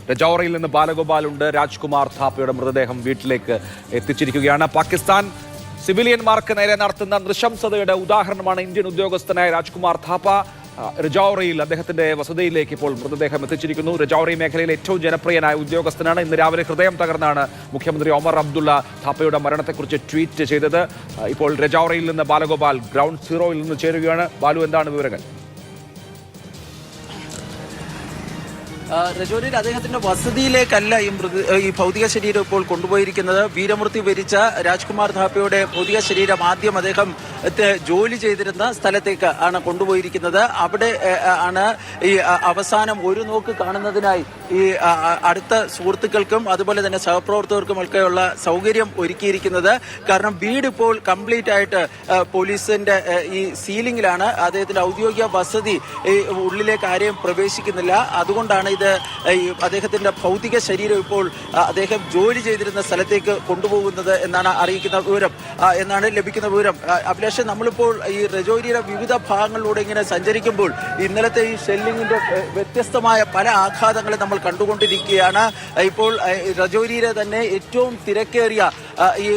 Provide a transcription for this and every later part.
രജൌറിയിൽ നിന്ന് ബാലഗോപാൽ ഉണ്ട്. രാജ്കുമാർ ഥാപ്പയുടെ മൃതദേഹം വീട്ടിലേക്ക് എത്തിച്ചിരിക്കുകയാണ്. പാകിസ്ഥാൻ സിവിലിയന്മാർക്ക് നേരെ നടത്തുന്ന നൃശംസതയുടെ ഉദാഹരണമാണ് ഇന്ത്യൻ ഉദ്യോഗസ്ഥനായ രാജ്കുമാർ ഥാപ്പ. രജൌറിയിൽ അദ്ദേഹത്തിന്റെ വസതിയിലേക്ക് ഇപ്പോൾ മൃതദേഹം എത്തിച്ചിരിക്കുന്നു. രജൌറി മേഖലയിലെ ഏറ്റവും ജനപ്രിയനായ ഉദ്യോഗസ്ഥനാണ്. ഇന്ന് രാവിലെ ഹൃദയം തകർന്നാണ് മുഖ്യമന്ത്രി ഒമർ അബ്ദുള്ള ഥാപ്പയുടെ മരണത്തെക്കുറിച്ച് ട്വീറ്റ് ചെയ്തത്. ഇപ്പോൾ രജൌറിയിൽ നിന്ന് ബാലഗോപാൽ ഗ്രൗണ്ട് സീറോയിൽ നിന്ന് ചേരുകയാണ്. ബാലു, എന്താണ് വിവരങ്ങൾ? രജൌരിയിൽ അദ്ദേഹത്തിന്റെ വസതിയിലേക്കല്ല ഈ ഭൗതിക ശരീരം ഇപ്പോൾ കൊണ്ടുപോയിരിക്കുന്നത്. വീരമൃത്യു വരിച്ച രാജ്കുമാർ ഥാപ്പയുടെ ഭൗതിക ശരീരം ആദ്യം അദ്ദേഹം ജോലി ചെയ്തിരുന്ന സ്ഥലത്തേക്ക് ആണ് കൊണ്ടുപോയിരിക്കുന്നത്. അവിടെ ആണ് ഈ അവസാനം ഒരു നോക്ക് കാണുന്നതിനായി ഈ അടുത്ത സുഹൃത്തുക്കൾക്കും അതുപോലെ തന്നെ സഹപ്രവർത്തകർക്കും ഒക്കെയുള്ള സൗകര്യം ഒരുക്കിയിരിക്കുന്നത്. കാരണം വീട് ഇപ്പോൾ കംപ്ലീറ്റ് ആയിട്ട് പോലീസിന്റെ ഈ സീലിംഗിലാണ്. അദ്ദേഹത്തിന്റെ ഔദ്യോഗിക വസതി ഉള്ളിലേക്ക് ആരെയും പ്രവേശിക്കുന്നില്ല. അതുകൊണ്ടാണ് ഇത് അദ്ദേഹത്തിന്റെ ഭൗതിക ശരീരം ഇപ്പോൾ അദ്ദേഹം ജോലി ചെയ്തിരുന്ന സ്ഥലത്തേക്ക് കൊണ്ടുപോകുന്നത് എന്നാണ് അറിയിക്കുന്ന വിവരം, എന്നാണ് ലഭിക്കുന്ന വിവരം. അഭിലാഷ്, നമ്മളിപ്പോൾ ഈ രജൌരിയുടെ വിവിധ ഭാഗങ്ങളിലൂടെ ഇങ്ങനെ സഞ്ചരിക്കുമ്പോൾ ഇന്നലത്തെ ഈ ഷെല്ലിങ്ങിന്റെ വ്യത്യസ്തമായ പല ആഘാതങ്ങളും നമ്മൾ കണ്ടുകൊണ്ടിരിക്കുകയാണ്. ഇപ്പോൾ രജൌരിയിലെ തന്നെ ഏറ്റവും തിരക്കേറിയ ഈ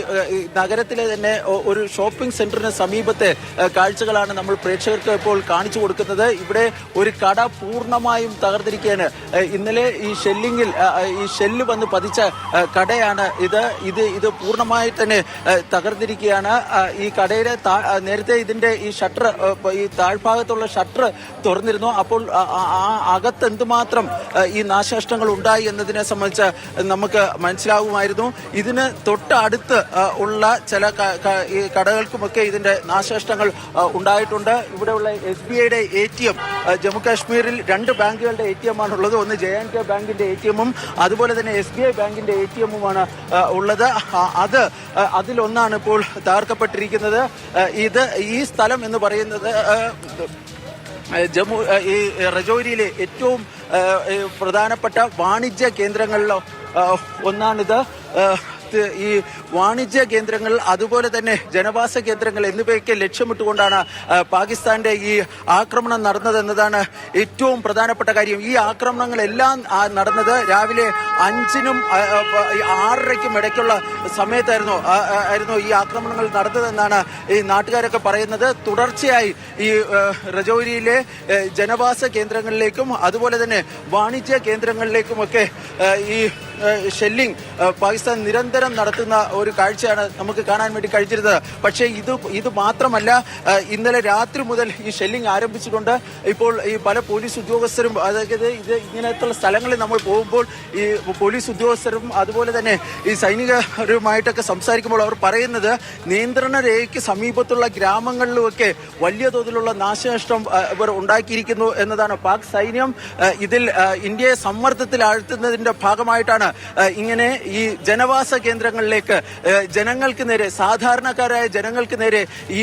നഗരത്തിലെ തന്നെ ഒരു ഷോപ്പിംഗ് സെന്ററിന് സമീപത്തെ കാഴ്ചകളാണ് നമ്മൾ പ്രേക്ഷകർക്ക് ഇപ്പോൾ കാണിച്ചു കൊടുക്കുന്നത്. ഇവിടെ ഒരു കട പൂർണ്ണമായും തകർന്നിരിക്കുകയാണ്. ഇന്നലെ ഈ ഷെല്ലിങ്ങിൽ ഈ ഷെല്ല് വന്ന് പതിച്ച കടയാണ് ഇത് പൂർണ്ണമായി തന്നെ തകർന്നിരിക്കുകയാണ്. ഈ കടയുടെ നേരത്തെ ഇതിന്റെ ഈ ഷട്ടർ, ഈ താഴ്ഭാഗത്തുള്ള ഷട്ടർ തുറന്നിരുന്നു. അപ്പോൾ അകത്ത് എന്തുമാത്രം ഈ നാശനഷ്ടങ്ങൾ ഉണ്ടായി എന്നതിനെ സംബന്ധിച്ച് നമുക്ക് മനസ്സിലാകുമായിരുന്നു. ഇതിന് തൊട്ടടുത്ത് ഉള്ള ചില ഈ കടകൾക്കുമൊക്കെ ഇതിന്റെ നാശനഷ്ടങ്ങൾ ഉണ്ടായിട്ടുണ്ട്. ഇവിടെയുള്ള SBIയുടെ ATM, ജമ്മു കാശ്മീരിൽ 2 ബാങ്കുകളുടെ ATM ആണുള്ളത്. ഒന്ന് JNK ബാങ്കിന്റെ ATM-ഉം അതുപോലെ തന്നെ SBI ബാങ്കിന്റെ ATM-ഉമാണ് ഉള്ളത്. അതിലൊന്നാണ് ഇപ്പോൾ തകർക്കപ്പെട്ടിരിക്കുന്നത്. ഈ സ്ഥലം എന്ന് പറയുന്നത് ഈ രജൌരിയിലെ ഏറ്റവും പ്രധാനപ്പെട്ട വാണിജ്യ കേന്ദ്രങ്ങളിലോ ഒന്നാണിത്. ഈ വാണിജ്യ കേന്ദ്രങ്ങൾ അതുപോലെ തന്നെ ജനവാസ കേന്ദ്രങ്ങൾ എന്നിവയൊക്കെ ലക്ഷ്യമിട്ടുകൊണ്ടാണ് പാകിസ്ഥാന്റെ ഈ ആക്രമണം നടന്നതെന്നതാണ് ഏറ്റവും പ്രധാനപ്പെട്ട കാര്യം. ഈ ആക്രമണങ്ങളെല്ലാം നടന്നത് രാവിലെ 5-നും 6:30-ക്കും ഇടയ്ക്കുള്ള സമയത്തായിരുന്നു ഈ ആക്രമണങ്ങൾ നടന്നതെന്നാണ് ഈ നാട്ടുകാരൊക്കെ പറയുന്നത്. തുടർച്ചയായി ഈ രജൌരിയിലെ ജനവാസ കേന്ദ്രങ്ങളിലേക്കും അതുപോലെ തന്നെ വാണിജ്യ കേന്ദ്രങ്ങളിലേക്കുമൊക്കെ ഈ ഷെല്ലിംഗ് പാകിസ്ഥാൻ നിരന്തരം നടത്തുന്ന ഒരു കാഴ്ചയാണ് നമുക്ക് കാണാൻ വേണ്ടി കഴിഞ്ഞിരുന്നത്. പക്ഷേ ഇത് മാത്രമല്ല, ഇന്നലെ രാത്രി മുതൽ ഈ ഷെല്ലിംഗ് ആരംഭിച്ചിട്ടുണ്ട്. ഇപ്പോൾ ഈ പല പോലീസ് ഉദ്യോഗസ്ഥരും, അതായത് ഇങ്ങനത്തുള്ള സ്ഥലങ്ങളിൽ നമ്മൾ പോകുമ്പോൾ ഈ പോലീസ് ഉദ്യോഗസ്ഥരും അതുപോലെ തന്നെ ഈ സൈനികരുമായിട്ടൊക്കെ സംസാരിക്കുമ്പോൾ അവർ പറയുന്നത് നിയന്ത്രണ രേഖയ്ക്ക് സമീപത്തുള്ള ഗ്രാമങ്ങളിലുമൊക്കെ വലിയ തോതിലുള്ള നാശനഷ്ടം ഇവർ ഉണ്ടാക്കിയിരിക്കുന്നു എന്നതാണ്. പാക് സൈന്യം ഇതിൽ ഇന്ത്യയെ സമ്മർദ്ദത്തിലാഴ്ത്തുന്നതിന്റെ ഭാഗമായിട്ടാണ് ഇങ്ങനെ ഈ ജനവാസ കേന്ദ്രങ്ങളിലേക്ക് ജനങ്ങൾക്ക് നേരെ, സാധാരണക്കാരായ ജനങ്ങൾക്ക് നേരെ ഈ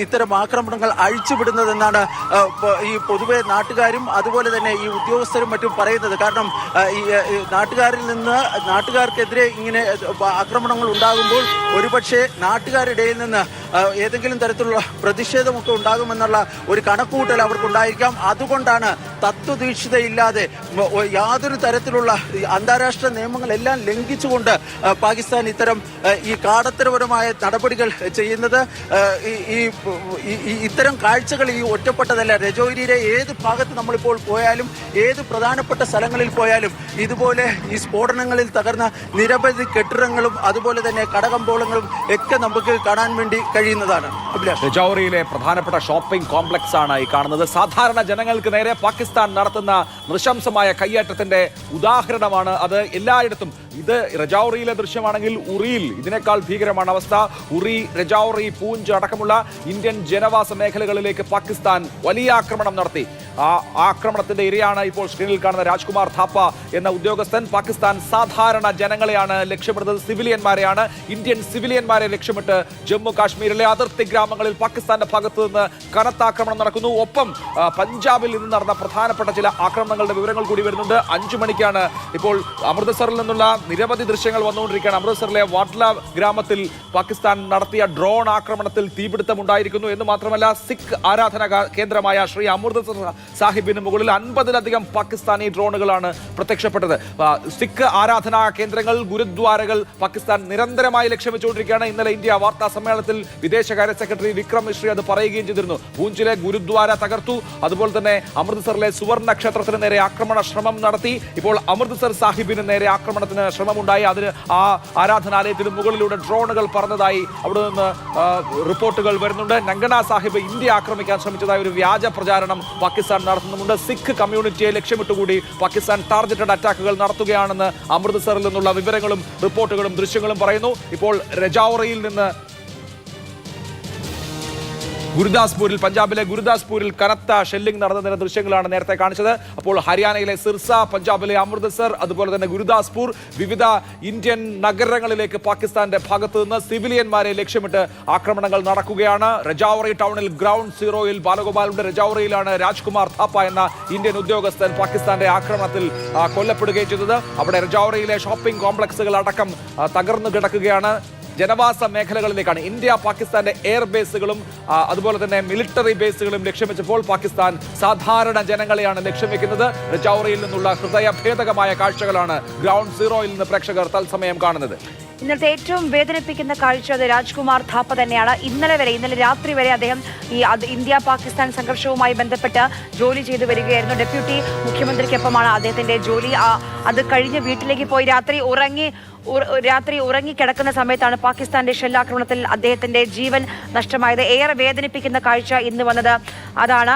ഇത്തരം ആക്രമണങ്ങൾ അഴിച്ചുവിടുന്നതെന്നാണ് ഈ പൊതുവെ നാട്ടുകാരും അതുപോലെ തന്നെ ഈ ഉദ്യോഗസ്ഥരും മറ്റും പറയുന്നത്. കാരണം ഈ നാട്ടുകാർക്കെതിരെ ഇങ്ങനെ ആക്രമണങ്ങൾ ഉണ്ടാകുമ്പോൾ ഒരുപക്ഷെ നാട്ടുകാരിടയിൽ നിന്ന് ഏതെങ്കിലും തരത്തിലുള്ള പ്രതിഷേധമൊക്കെ ഉണ്ടാകുമെന്നുള്ള ഒരു കണക്കുകൂട്ടൽ അവർക്കുണ്ടായിരിക്കാം. അതുകൊണ്ടാണ് തത്വദീക്ഷിതയില്ലാതെ യാതൊരു തരത്തിലുള്ള അന്താരാഷ്ട്ര നിയമങ്ങളെല്ലാം ലംഘിച്ചുകൊണ്ട് പാകിസ്ഥാൻ ഇത്തരം ഈ കാടത്തരപരമായ നടപടികൾ ചെയ്യുന്നത്. ഇത്തരം കാഴ്ചകൾ ഈ ഒറ്റപ്പെട്ടതല്ല. രജൌരിയിലെ ഏത് ഭാഗത്ത് നമ്മളിപ്പോൾ പോയാലും, ഏത് പ്രധാനപ്പെട്ട സ്ഥലങ്ങളിൽ പോയാലും ഇതുപോലെ ഈ സ്ഫോടനങ്ങളിൽ തകർന്ന നിരവധി കെട്ടിടങ്ങളും അതുപോലെ തന്നെ കടകമ്പോളങ്ങളും ഒക്കെ നമുക്ക് കാണാൻ വേണ്ടി കഴിയുന്നതാണ്. രജൌരിയിലെ പ്രധാനപ്പെട്ട ഷോപ്പിംഗ് കോംപ്ലക്സ് ആണ് ഈ കാണുന്നത്. സാധാരണ ജനങ്ങൾക്ക് നേരെ പാകിസ്ഥാൻ നടത്തുന്ന നൃശംസമായ കയ്യേറ്റത്തിന്റെ ഉദാഹരണമാണ് അത് എല്ലായിടത്തും. ഇത് രജൌറിയിലെ ദൃശ്യമാണെങ്കിൽ ഉറിയിൽ ഇതിനേക്കാൾ ഭീകരമാണ് അവസ്ഥ. ഉറി, രജൌറി, പൂഞ്ച് അടക്കമുള്ള ഇന്ത്യൻ ജനവാസ മേഖലകളിലേക്ക് പാകിസ്ഥാൻ വലിയ ആക്രമണം നടത്തി. ആ ആക്രമണത്തിന്റെ ഇരയാണ് ഇപ്പോൾ സ്ക്രീനിൽ കാണുന്ന രാജ്കുമാർ ഥാപ്പ എന്ന ഉദ്യോഗസ്ഥൻ. പാകിസ്ഥാൻ സാധാരണ ജനങ്ങളെയാണ് ലക്ഷ്യമിടുന്നത്, സിവിലിയന്മാരെയാണ്. ഇന്ത്യൻ സിവിലിയന്മാരെ ലക്ഷ്യമിട്ട് ജമ്മു കാശ്മീർ കാശ്മീരിലെ അതിർത്തി ഗ്രാമങ്ങളിൽ പാകിസ്ഥാന്റെ ഭാഗത്ത് നിന്ന് കനത്ത ആക്രമണം നടക്കുന്നു. ഒപ്പം പഞ്ചാബിൽ നിന്ന് നടന്ന പ്രധാനപ്പെട്ട ചില ആക്രമണങ്ങളുടെ വിവരങ്ങൾ കൂടി വരുന്നുണ്ട്. 5 മണിക്കാണ് ഇപ്പോൾ അമൃത്സറിൽ നിന്നുള്ള നിരവധി ദൃശ്യങ്ങൾ വന്നുകൊണ്ടിരിക്കുകയാണ്. അമൃത്സറിലെ വാട്ല ഗ്രാമത്തിൽ പാകിസ്ഥാൻ നടത്തിയ ഡ്രോൺ ആക്രമണത്തിൽ തീപിടുത്തം ഉണ്ടായിരിക്കുന്നു എന്ന് മാത്രമല്ല സിഖ് ആരാധന കേന്ദ്രമായ ശ്രീ അമൃത്സർ സാഹിബിന് മുകളിൽ 50-ലധികം പാകിസ്ഥാനി ഡ്രോണുകളാണ് പ്രത്യക്ഷപ്പെട്ടത്. സിഖ് ആരാധനാ കേന്ദ്രങ്ങൾ, ഗുരുദ്വാരകൾ പാകിസ്ഥാൻ നിരന്തരമായി ലക്ഷ്യം വെച്ചുകൊണ്ടിരിക്കുകയാണ്. ഇന്നലെ ഇന്ത്യ വാർത്താ സമ്മേളനത്തിൽ വിദേശകാര്യ സെക്രട്ടറി വിക്രം മിശ്രി അത് പറയുകയും ചെയ്തിരുന്നു. പൂഞ്ചിലെ ഗുരുദ്വാര തകർത്തു, അതുപോലെ തന്നെ അമൃത്സറിലെ സുവർണ ക്ഷേത്രത്തിന് നേരെ ആക്രമണ ശ്രമം നടത്തി. ഇപ്പോൾ അമൃത്സർ സാഹിബിന് നേരെ ആക്രമണത്തിന് ശ്രമമുണ്ടായി. അതിന് ആ ആരാധനാലയത്തിന് മുകളിലൂടെ ഡ്രോണുകൾ പറന്നതായി അവിടെ നിന്ന് റിപ്പോർട്ടുകൾ വരുന്നുണ്ട്. നങ്കണ സാഹിബ് ഇന്ത്യ ആക്രമിക്കാൻ ശ്രമിച്ചതായ ഒരു വ്യാജ പ്രചാരണം പാകിസ്ഥാൻ നടത്തുന്നുമുണ്ട്. സിഖ് കമ്മ്യൂണിറ്റിയെ ലക്ഷ്യമിട്ടുകൂടി പാകിസ്ഥാൻ ടാർഗറ്റഡ് അറ്റാക്കുകൾ നടത്തുകയാണെന്ന് അമൃത്സറിൽ നിന്നുള്ള വിവരങ്ങളും റിപ്പോർട്ടുകളും ദൃശ്യങ്ങളും പറയുന്നു. ഇപ്പോൾ രജൌറിയിൽ നിന്ന് ഗുരുദാസ്പൂരിൽ, പഞ്ചാബിലെ ഗുരുദാസ്പൂരിൽ കനത്ത ഷെല്ലിംഗ് നടന്നതിന്റെ ദൃശ്യങ്ങളാണ് നേരത്തെ കാണിച്ചത്. അപ്പോൾ ഹരിയാനയിലെ സിർസ, പഞ്ചാബിലെ അമൃത്സർ, അതുപോലെ തന്നെ ഗുരുദാസ്പൂർ, വിവിധ ഇന്ത്യൻ നഗരങ്ങളിലേക്ക് പാകിസ്ഥാന്റെ ഭാഗത്തു നിന്ന് സിവിലിയന്മാരെ ലക്ഷ്യമിട്ട് ആക്രമണങ്ങൾ നടക്കുകയാണ്. രജൌറി ടൗണിൽ ഗ്രൗണ്ട് സീറോയിൽ ബാലഗോപാലുണ്ട്. രജൌറിയിലാണ് രാജ്കുമാർ ഥാപ്പ എന്ന ഇന്ത്യൻ ഉദ്യോഗസ്ഥൻ പാകിസ്ഥാന്റെ ആക്രമണത്തിൽ കൊല്ലപ്പെടുകയും ചെയ്തത്. അവിടെ രജൌറിയിലെ ഷോപ്പിംഗ് കോംപ്ലക്സുകൾ അടക്കം തകർന്നു കിടക്കുകയാണ്. ജനവാസ മേഖലകളിലേക്കാണ് ഇന്ത്യ പാകിസ്ഥാന്റെ എയർ ബേസുകളും അതുപോലെ തന്നെ മിലിറ്ററി ബേസുകളും ലക്ഷ്യം വെച്ചപ്പോൾ പാകിസ്ഥാൻ സാധാരണ ജനങ്ങളെയാണ് ലക്ഷ്യം വെക്കുന്നത്. രജൌറിയിൽ നിന്നുള്ള ഹൃദയഭേദകമായ കാഴ്ചകളാണ് ഗ്രൗണ്ട് സീറോയിൽ നിന്ന് പ്രേക്ഷകർ തത്സമയം കാണുന്നത്. ഇന്നത്തെ ഏറ്റവും വേദനിപ്പിക്കുന്ന കാഴ്ച അത് രാജ്കുമാർ ഥാപ്പ തന്നെയാണ്. ഇന്നലെ രാത്രി വരെ അദ്ദേഹം ഈ ഇന്ത്യ പാകിസ്ഥാൻ സംഘർഷവുമായി ബന്ധപ്പെട്ട് ജോലി ചെയ്തു വരികയായിരുന്നു. ഡെപ്യൂട്ടി മുഖ്യമന്ത്രിക്കൊപ്പമാണ് അദ്ദേഹത്തിന്റെ ജോലി. അത് കഴിഞ്ഞ് വീട്ടിലേക്ക് പോയി രാത്രി ഉറങ്ങിക്കിടക്കുന്ന സമയത്താണ് പാകിസ്ഥാന്റെ ഷെല്ലാക്രമണത്തിൽ അദ്ദേഹത്തിന്റെ ജീവൻ നഷ്ടമായത്. ഏറെ വേദനിപ്പിക്കുന്ന കാഴ്ച ഇന്ന് വന്നത് അതാണ്.